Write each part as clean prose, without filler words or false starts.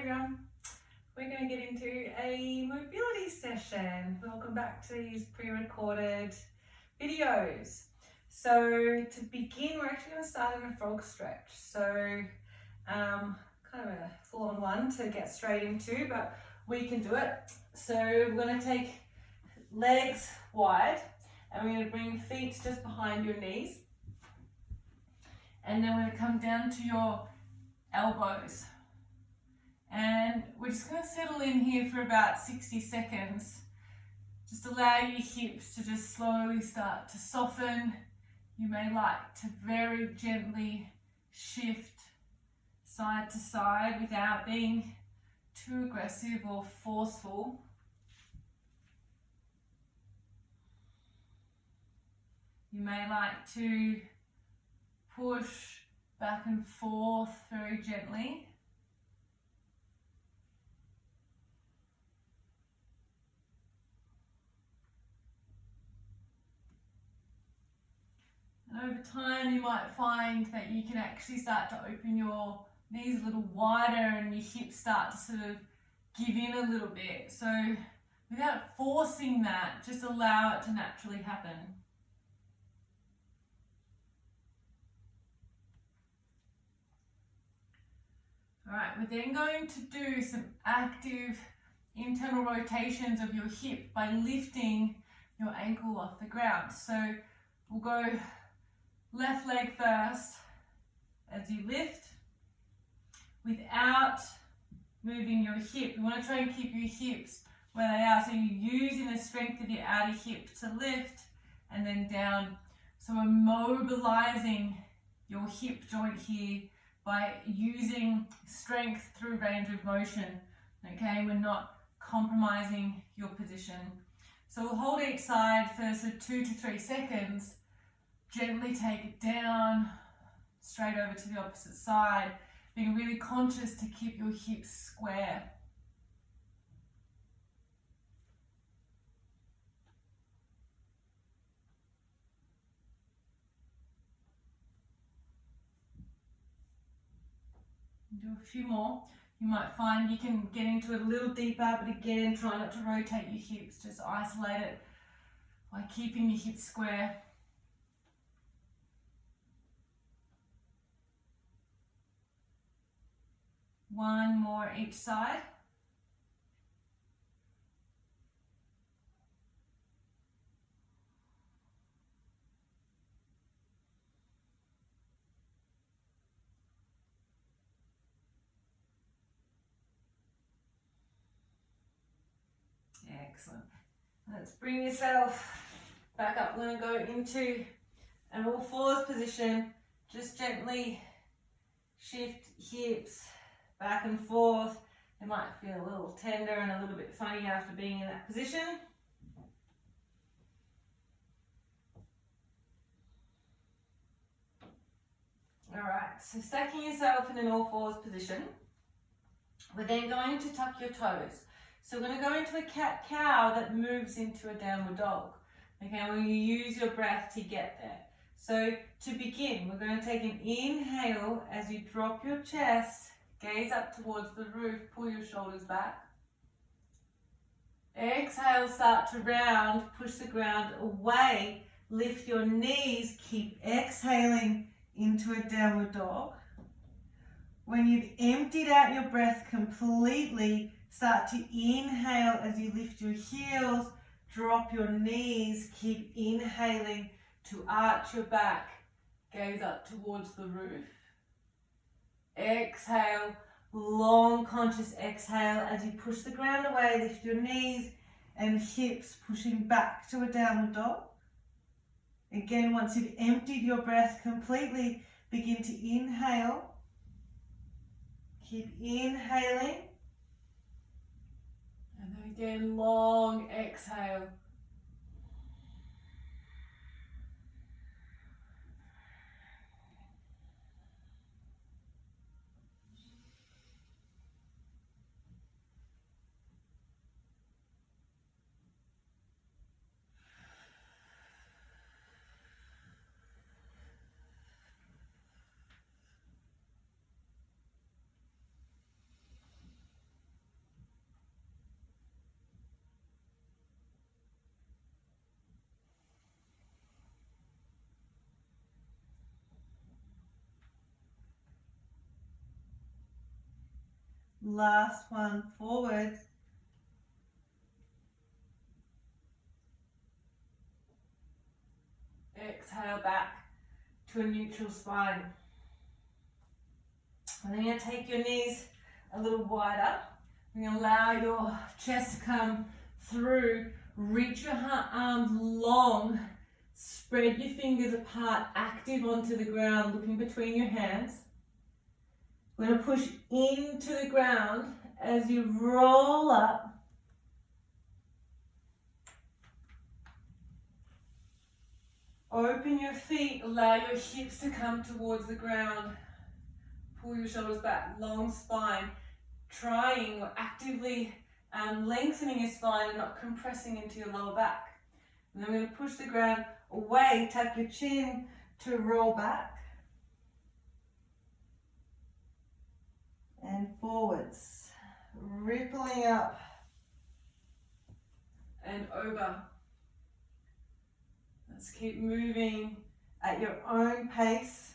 everyone. We're going to get into a mobility session. Welcome back to these pre-recorded videos. So to begin, we're actually going to start in a frog stretch. So kind of a full-on one to get straight into, but we can do it. So we're going to take legs wide and we're going to bring feet just behind your knees. And then we're going to come down to your elbows. And we're just going to settle in here for about 60 seconds. Just allow your hips to just slowly start to soften. You may like to very gently shift side to side without being too aggressive or forceful. You may like to push back and forth very gently. And over time you might find that you can actually start to open your knees a little wider and your hips start to sort of give in a little bit. So without forcing that, just allow it to naturally happen. Alright, we're then going to do some active internal rotations of your hip by lifting your ankle off the ground. So we'll go left leg first as you lift without moving your hip. You want to try and keep your hips where they are. So you're using the strength of your outer hip to lift and then down. So we're mobilizing your hip joint here by using strength through range of motion. Okay, we're not compromising your position. So we'll hold each side for 2 to 3 seconds. Gently take it down, straight over to the opposite side, being really conscious to keep your hips square. Do a few more. You might find you can get into it a little deeper, but again, try not to rotate your hips, just isolate it by keeping your hips square. One more each side. Excellent. Let's bring yourself back up. We're going to go into an all fours position. Just gently shift hips back and forth. It might feel a little tender and a little bit funny after being in that position. Alright, so stacking yourself in an all fours position. We're then going to tuck your toes. So we're going to go into a cat-cow that moves into a downward dog. Okay, and we're going to use your breath to get there. So to begin, we're going to take an inhale as you drop your chest, gaze up towards the roof, pull your shoulders back. Exhale, start to round, push the ground away, lift your knees, keep exhaling into a downward dog. When you've emptied out your breath completely, start to inhale as you lift your heels, drop your knees, keep inhaling to arch your back, gaze up towards the roof. Exhale, long conscious exhale as you push the ground away, lift your knees and hips pushing back to a downward dog. Again, once you've emptied your breath completely, begin to inhale. Keep inhaling. And then again, long exhale. Last one, forwards. Exhale back to a neutral spine. And then you're going to take your knees a little wider. You're going to allow your chest to come through. Reach your arms long. Spread your fingers apart, active onto the ground, looking between your hands. We're going to push into the ground as you roll up. Open your feet, allow your hips to come towards the ground. Pull your shoulders back, long spine. Trying or actively lengthening your spine and not compressing into your lower back. And then we're going to push the ground away, tuck your chin to roll back. And forwards. Rippling up and over. Let's keep moving at your own pace.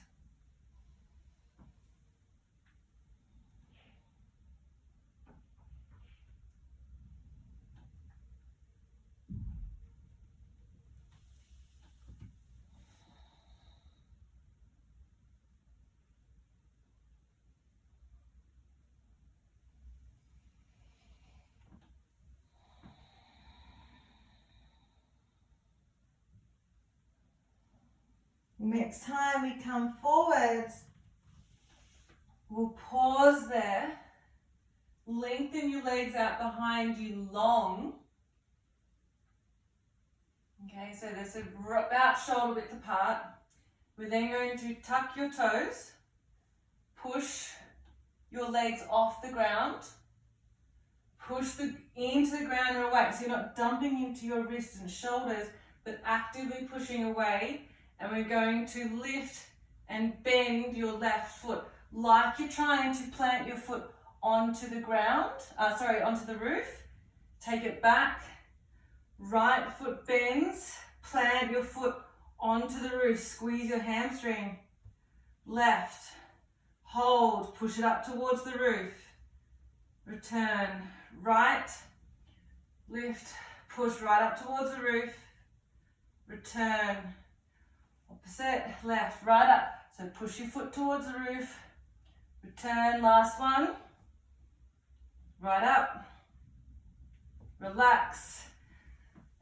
Next time we come forwards, we'll pause there, lengthen your legs out behind you long. Okay, so they're about shoulder width apart. We're then going to tuck your toes, push your legs off the ground, push into the ground and away. So you're not dumping into your wrists and shoulders, but actively pushing away. And we're going to lift and bend your left foot like you're trying to plant your foot onto the ground, onto the roof. Take it back, right foot bends, plant your foot onto the roof, squeeze your hamstring. Left, hold, push it up towards the roof. Return, right, lift, push right up towards the roof. Return. Opposite, left, right up. So push your foot towards the roof. Return, last one. Right up. Relax.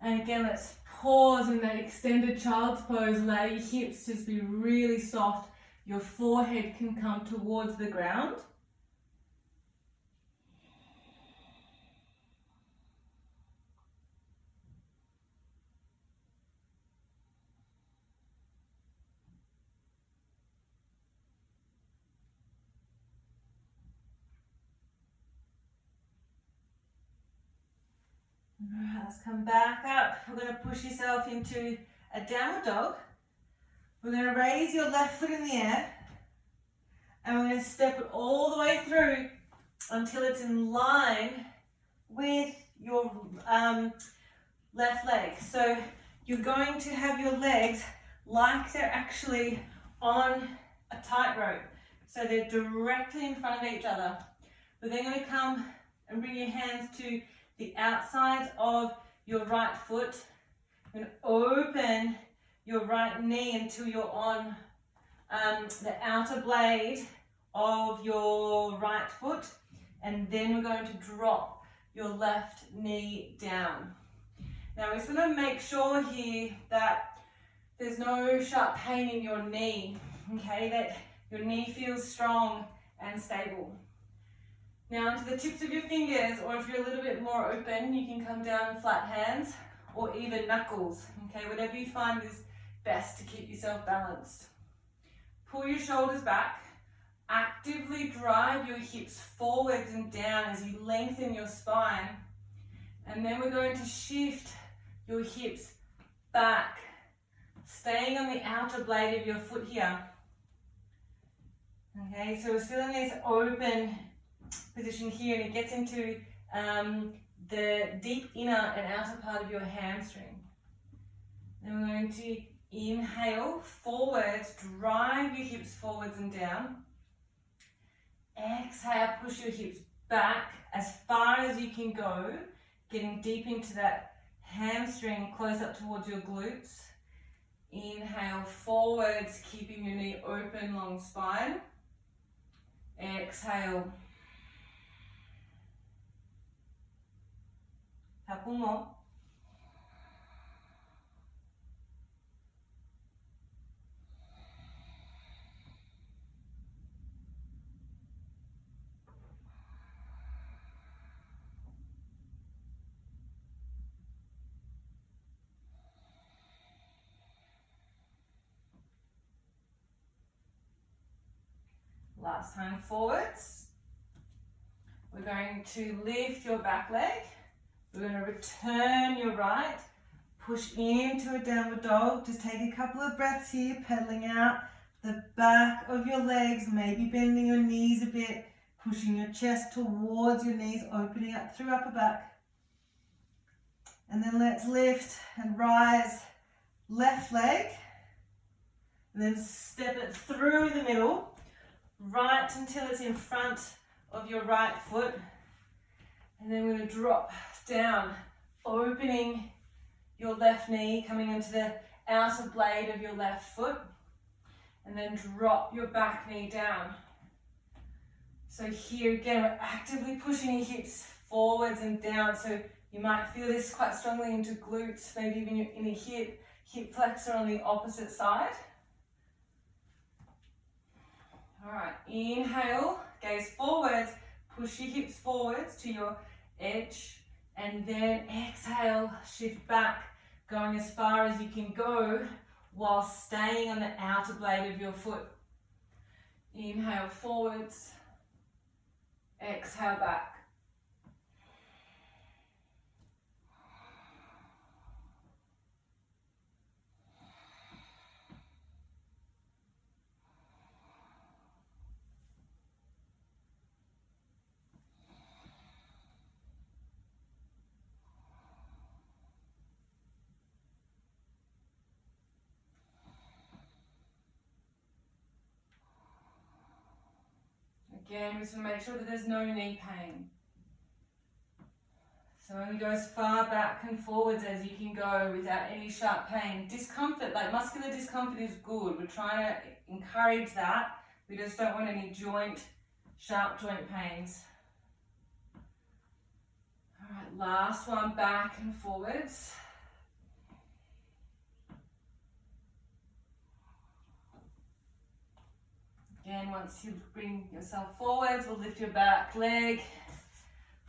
And again, let's pause in that extended child's pose. Allow your hips to be really soft. Your forehead can come towards the ground. Alright, let's come back up. We're going to push yourself into a downward dog. We're going to raise your left foot in the air. And we're going to step it all the way through until it's in line with your left leg. So you're going to have your legs like they're actually on a tightrope. So they're directly in front of each other. We're then going to come and bring your hands to the outsides of your right foot. And open your right knee until you're on the outer blade of your right foot. And then we're going to drop your left knee down. Now we're just going to make sure here that there's no sharp pain in your knee, okay? That your knee feels strong and stable. Now onto the tips of your fingers, or if you're a little bit more open, you can come down flat hands or even knuckles, okay? Whatever you find is best to keep yourself balanced. Pull your shoulders back. Actively drive your hips forwards and down as you lengthen your spine. And then we're going to shift your hips back, staying on the outer blade of your foot here. Okay, so we're still in this open position here, and it gets into the deep inner and outer part of your hamstring. Then we're going to inhale forwards, drive your hips forwards and down. Exhale, push your hips back as far as you can go, getting deep into that hamstring, close up towards your glutes. Inhale forwards, keeping your knee open, long spine. Exhale. Couple more. Last time forwards. We're going to lift your back leg. We're going to return your right. Push into a downward dog. Just take a couple of breaths here, pedaling out the back of your legs, maybe bending your knees a bit, pushing your chest towards your knees, opening up through upper back. And then let's lift and rise left leg. And then step it through the middle. Right until it's in front of your right foot. And then we're going to drop down, opening your left knee, coming into the outer blade of your left foot. And then drop your back knee down. So here again, we're actively pushing your hips forwards and down. So you might feel this quite strongly into glutes, maybe even your inner hip flexor on the opposite side. All right, inhale, gaze forwards, push your hips forwards to your edge, and then exhale, shift back, going as far as you can go while staying on the outer blade of your foot. Inhale forwards, exhale back. Again, we just want to make sure that there's no knee pain. So only go as far back and forwards as you can go without any sharp pain. Discomfort, like muscular discomfort, is good. We're trying to encourage that. We just don't want any sharp joint pains. All right, last one, back and forwards. Again, once you bring yourself forwards, we'll lift your back leg,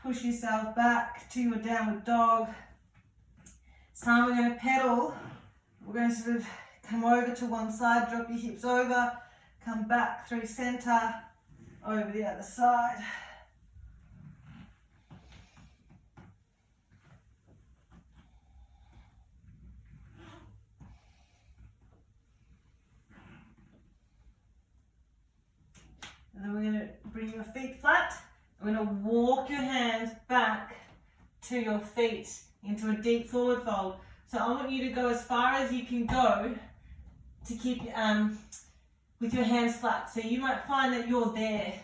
push yourself back to your downward dog. This time we're going to pedal. We're going to sort of come over to one side, drop your hips over, come back through center, over the other side. And then we're going to bring your feet flat. We're going to walk your hands back to your feet into a deep forward fold. So I want you to go as far as you can go to keep with your hands flat. So you might find that you're there,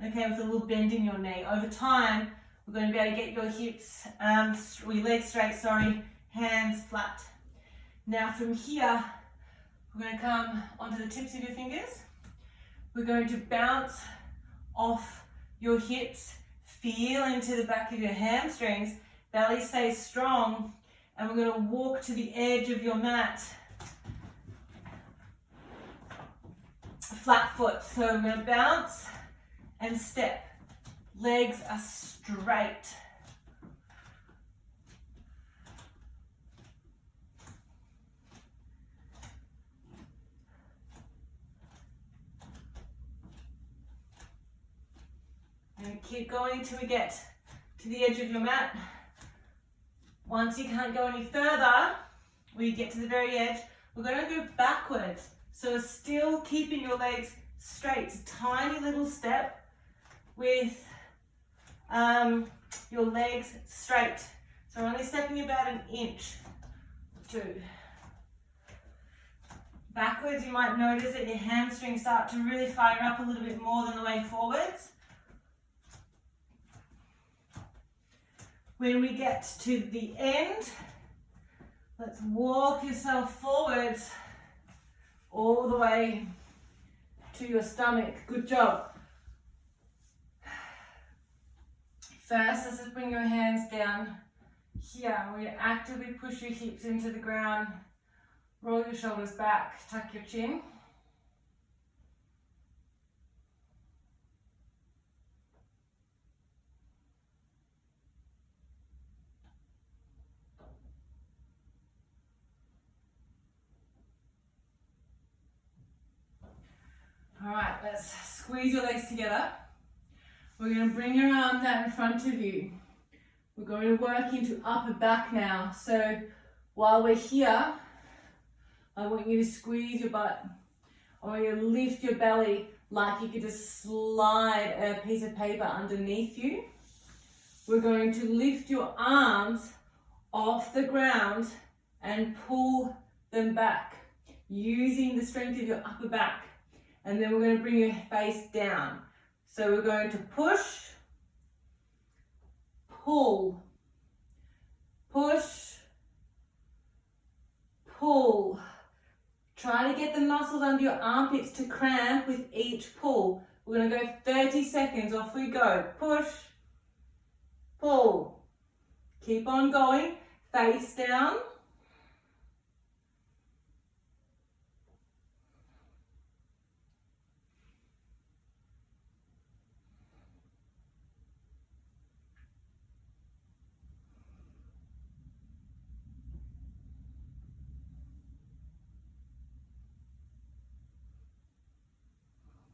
okay, with a little bend in your knee. Over time, we're going to be able to get your hips, or your legs straight, hands flat. Now from here, we're going to come onto the tips of your fingers. We're going to bounce off your hips, feel into the back of your hamstrings, belly stays strong, and we're going to walk to the edge of your mat. Flat foot, so we're going to bounce and step. Legs are straight. And keep going until we get to the edge of your mat. Once you can't go any further, we get to the very edge, we're going to go backwards. So still keeping your legs straight. It's a tiny little step with your legs straight. So we're only stepping about an inch or two. Backwards, you might notice that your hamstrings start to really fire up a little bit more than the way forwards. When we get to the end, let's walk yourself forwards all the way to your stomach. Good job. First, let's just bring your hands down here. We're going to actively push your hips into the ground. Roll your shoulders back, tuck your chin. All right, let's squeeze your legs together. We're going to bring your arms out in front of you. We're going to work into upper back now. So while we're here, I want you to squeeze your butt. I want you to lift your belly like you could just slide a piece of paper underneath you. We're going to lift your arms off the ground and pull them back using the strength of your upper back. And then we're going to bring your face down. So we're going to push, pull, push, pull. Try to get the muscles under your armpits to cramp with each pull. We're going to go 30 seconds. Off we go. Push, pull. Keep on going. Face down.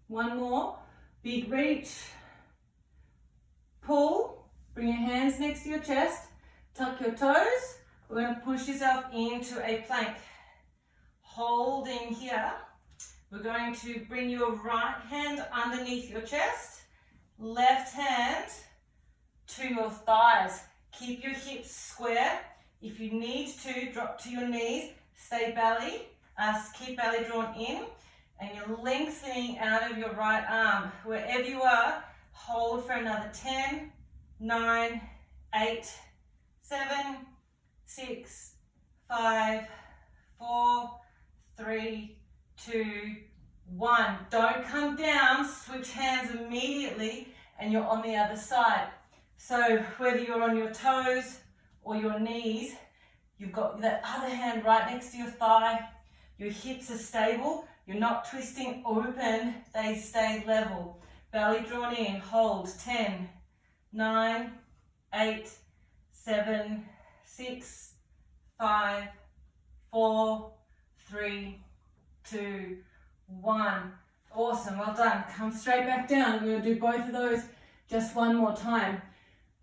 One more, big reach, pull, bring your hands next to your chest, tuck your toes. We're going to push yourself into a plank. Holding here, we're going to bring your right hand underneath your chest, left hand to your thighs. Keep your hips square. If you need to, drop to your knees, stay belly, keep belly drawn in. And you're lengthening out of your right arm. Wherever you are, hold for another 10, 9, 8, 7, 6, 5, 4, 3, 2, 1. Don't come down, switch hands immediately and you're on the other side. So whether you're on your toes or your knees, you've got that other hand right next to your thigh. Your hips are stable. You're not twisting open, they stay level. Belly drawn in, hold, 10, 9, 8, 7, 6, 5, 4, 3, 2, 1. Awesome, well done. Come straight back down. We're going to do both of those just one more time.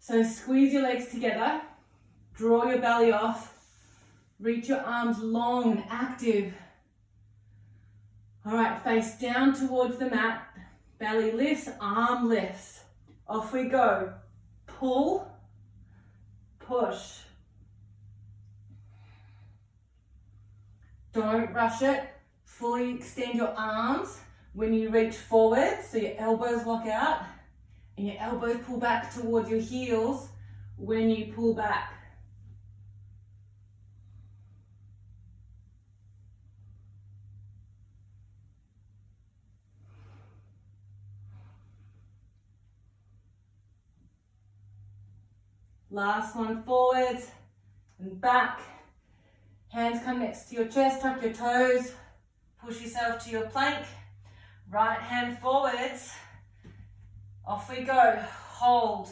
So squeeze your legs together, draw your belly off, reach your arms long and active. All right, face down towards the mat, belly lifts, arm lifts. Off we go. Pull, push. Don't rush it. Fully extend your arms when you reach forward, so your elbows lock out and your elbows pull back towards your heels when you pull back. Last one, forwards and back. Hands come next to your chest, tuck your toes, push yourself to your plank. Right hand forwards. Off we go, hold.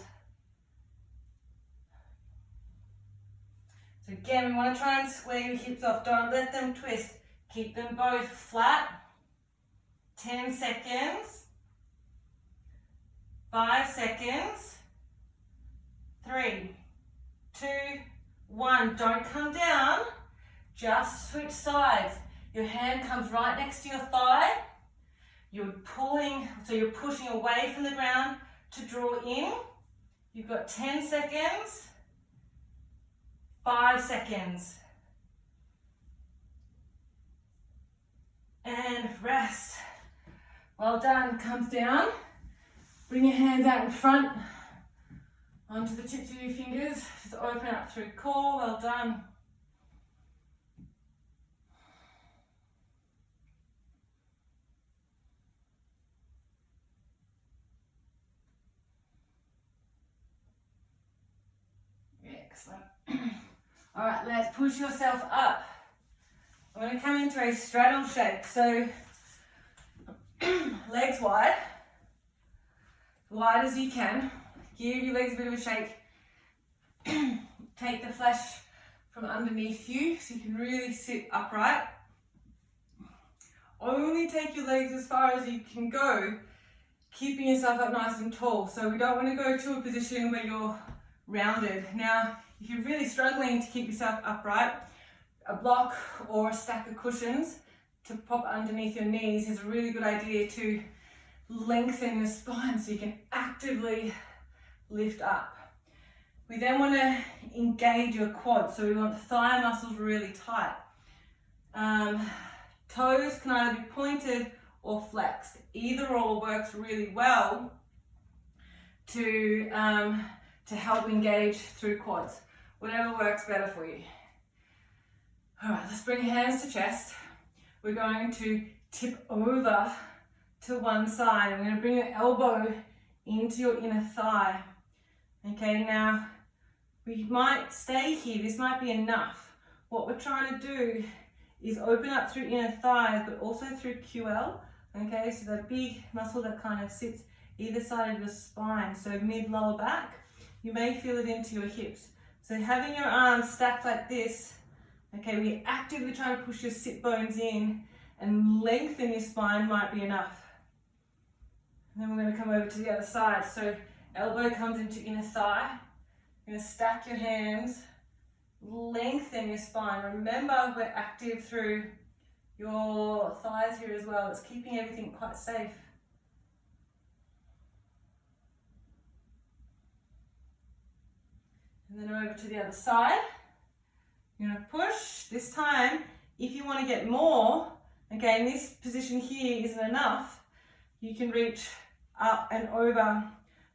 So again, we want to try and square your hips off. Don't let them twist. Keep them both flat. 10 seconds. 5 seconds. 3, 2, 1. Don't come down. Just switch sides. Your hand comes right next to your thigh. You're pulling, so you're pushing away from the ground to draw in. You've got 10 seconds. 5 seconds. And rest. Well done. Comes down. Bring your hands out in front. Onto the tips of your fingers, just open up through core, well done. Excellent. All right, let's push yourself up. I'm going to come into a straddle shape, so legs wide as you can. Give your legs a bit of a shake. Take the flesh from underneath you so you can really sit upright. Only take your legs as far as you can go, keeping yourself up nice and tall. So we don't want to go to a position where you're rounded. Now, if you're really struggling to keep yourself upright, a block or a stack of cushions to pop underneath your knees is a really good idea to lengthen your spine so you can actively lift up. We then want to engage your quads, so we want the thigh muscles really tight. Toes can either be pointed or flexed. Either or works really well to help engage through quads. Whatever works better for you. All right, let's bring your hands to chest. We're going to tip over to one side. I'm going to bring your elbow into your inner thigh. Okay, now we might stay here. This might be enough. What we're trying to do is open up through inner thighs, but also through QL. Okay, so the big muscle that kind of sits either side of your spine, so mid-lower back. You may feel it into your hips. So having your arms stacked like this, okay, we're actively trying to push your sit bones in and lengthen your spine might be enough. And then we're going to come over to the other side. So elbow comes into inner thigh. You're going to stack your hands, lengthen your spine. Remember, we're active through your thighs here as well. It's keeping everything quite safe. And then over to the other side. You're going to push. This time, if you want to get more, okay, in this position here isn't enough, you can reach up and over.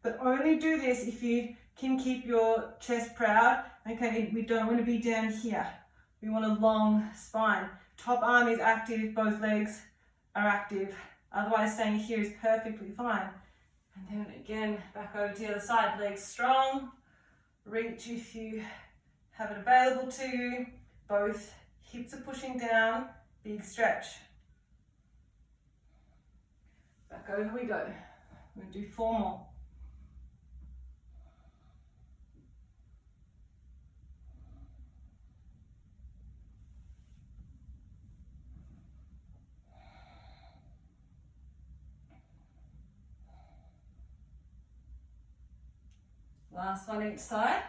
But only do this if you can keep your chest proud. Okay, we don't want to be down here. We want a long spine. Top arm is active if both legs are active. Otherwise, staying here is perfectly fine. And then again, back over to the other side. Legs strong. Reach if you have it available to you. Both hips are pushing down. Big stretch. Back over we go. We're going to do 4 more. Last one each side.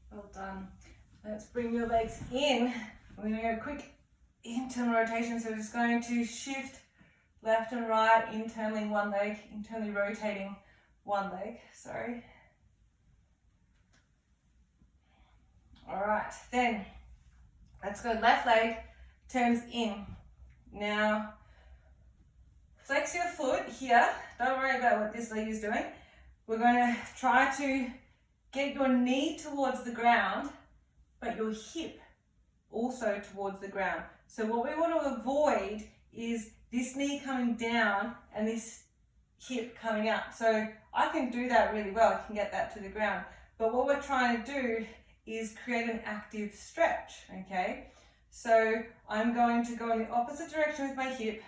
Well done. Let's bring your legs in. We're going to go quick internal rotation. So we're just going to shift left and right, internally one leg, internally rotating one leg. Sorry. All right, then let's go left leg turns in. Now flex your foot here. Don't worry about what this leg is doing. We're going to try to get your knee towards the ground, but your hip also towards the ground. So what we want to avoid is this knee coming down and this hip coming up. So I can do that really well. I can get that to the ground. But what we're trying to do is create an active stretch, okay? So I'm going to go in the opposite direction with my hip,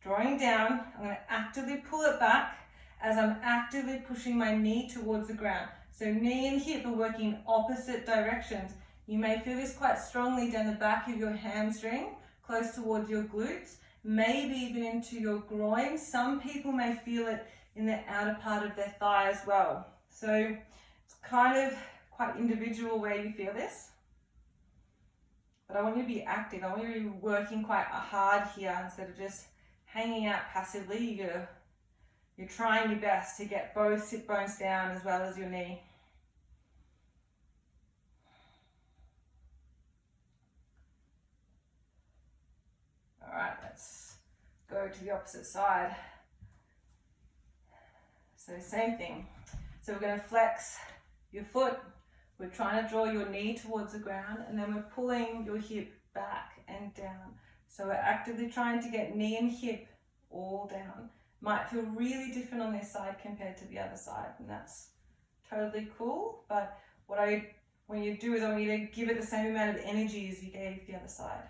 drawing down. I'm going to actively pull it back as I'm actively pushing my knee towards the ground. So knee and hip are working in opposite directions. You may feel this quite strongly down the back of your hamstring, close towards your glutes, maybe even into your groin. Some people may feel it in the outer part of their thigh as well. So it's kind of quite individual where you feel this. But I want you to be active. I want you to be working quite hard here instead of just hanging out passively. You're trying your best to get both sit bones down as well as your knee. All right, let's go to the opposite side. So same thing. So we're going to flex your foot. We're trying to draw your knee towards the ground, and then we're pulling your hip back and down. So we're actively trying to get knee and hip all down. Might feel really different on this side compared to the other side, and that's totally cool. But when you do is I want you to give it the same amount of energy as you gave the other side.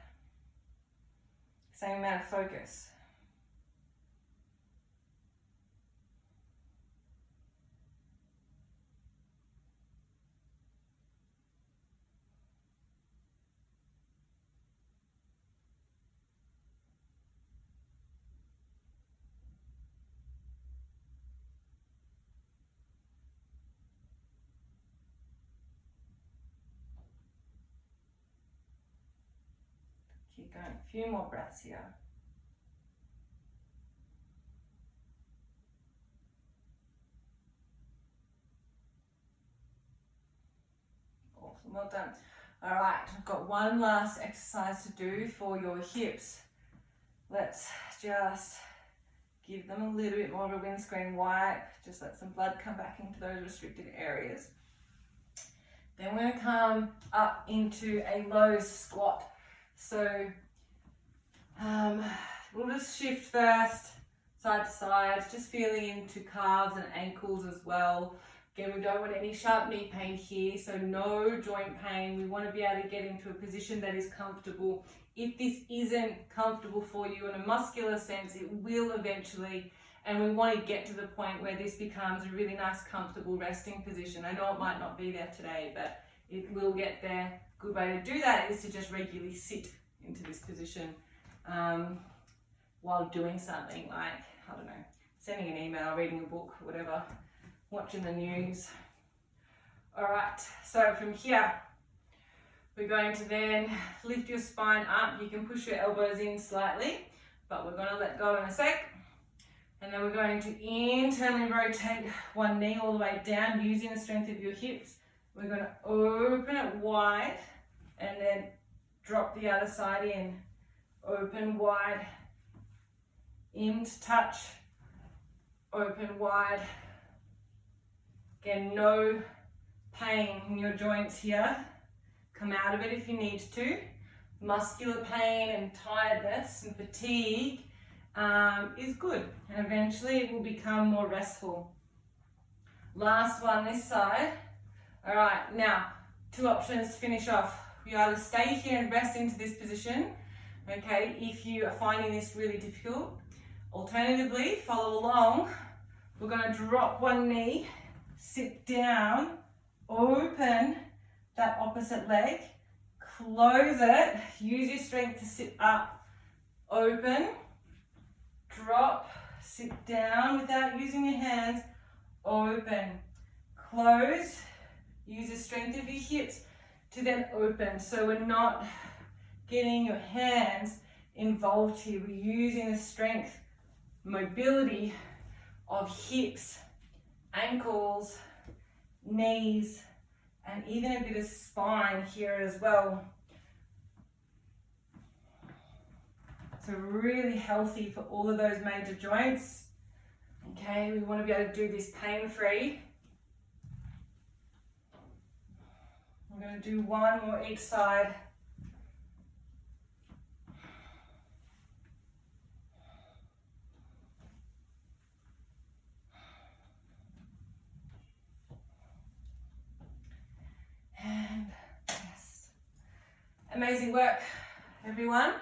Same amount of focus. Keep going, a few more breaths here. Awesome, well done. All right, I've got one last exercise to do for your hips. Let's just give them a little bit more of a windscreen wipe. Just let some blood come back into those restricted areas. Then we're going to come up into a low squat. So we'll just shift first, side to side, just feeling into calves and ankles as well. Again, we don't want any sharp knee pain here, so no joint pain. We want to be able to get into a position that is comfortable. If this isn't comfortable for you in a muscular sense, it will eventually, and we want to get to the point where this becomes a really nice, comfortable resting position. I know it might not be there today, but it will get there. Good way to do that is to just regularly sit into this position while doing something like, I don't know, sending an email, reading a book, whatever, watching the news. All right, so from here, we're going to then lift your spine up. You can push your elbows in slightly, but we're going to let go in a sec. And then we're going to internally rotate one knee all the way down using the strength of your hips. We're going to open it wide and then drop the other side in. Open wide, in to touch, open wide. Again, no pain in your joints here. Come out of it if you need to. Muscular pain and tiredness and fatigue is good, and eventually it will become more restful. Last one this side. All right, now 2 options to finish off. You either stay here and rest into this position, okay, if you are finding this really difficult. Alternatively, follow along. We're going to drop one knee, sit down, open that opposite leg, close it, use your strength to sit up, open, drop, sit down without using your hands, open, close, use the strength of your hips to then open. So we're not getting your hands involved here. We're using the strength, mobility of hips, ankles, knees, and even a bit of spine here as well. So really healthy for all of those major joints. Okay, we want to be able to do this pain-free. I'm going to do one more each side. And rest. Amazing work, everyone.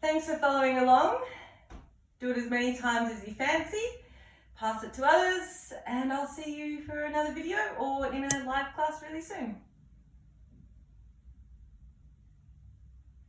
Thanks for following along. Do it as many times as you fancy. Pass it to others, and I'll see you for another video or in a live class really soon.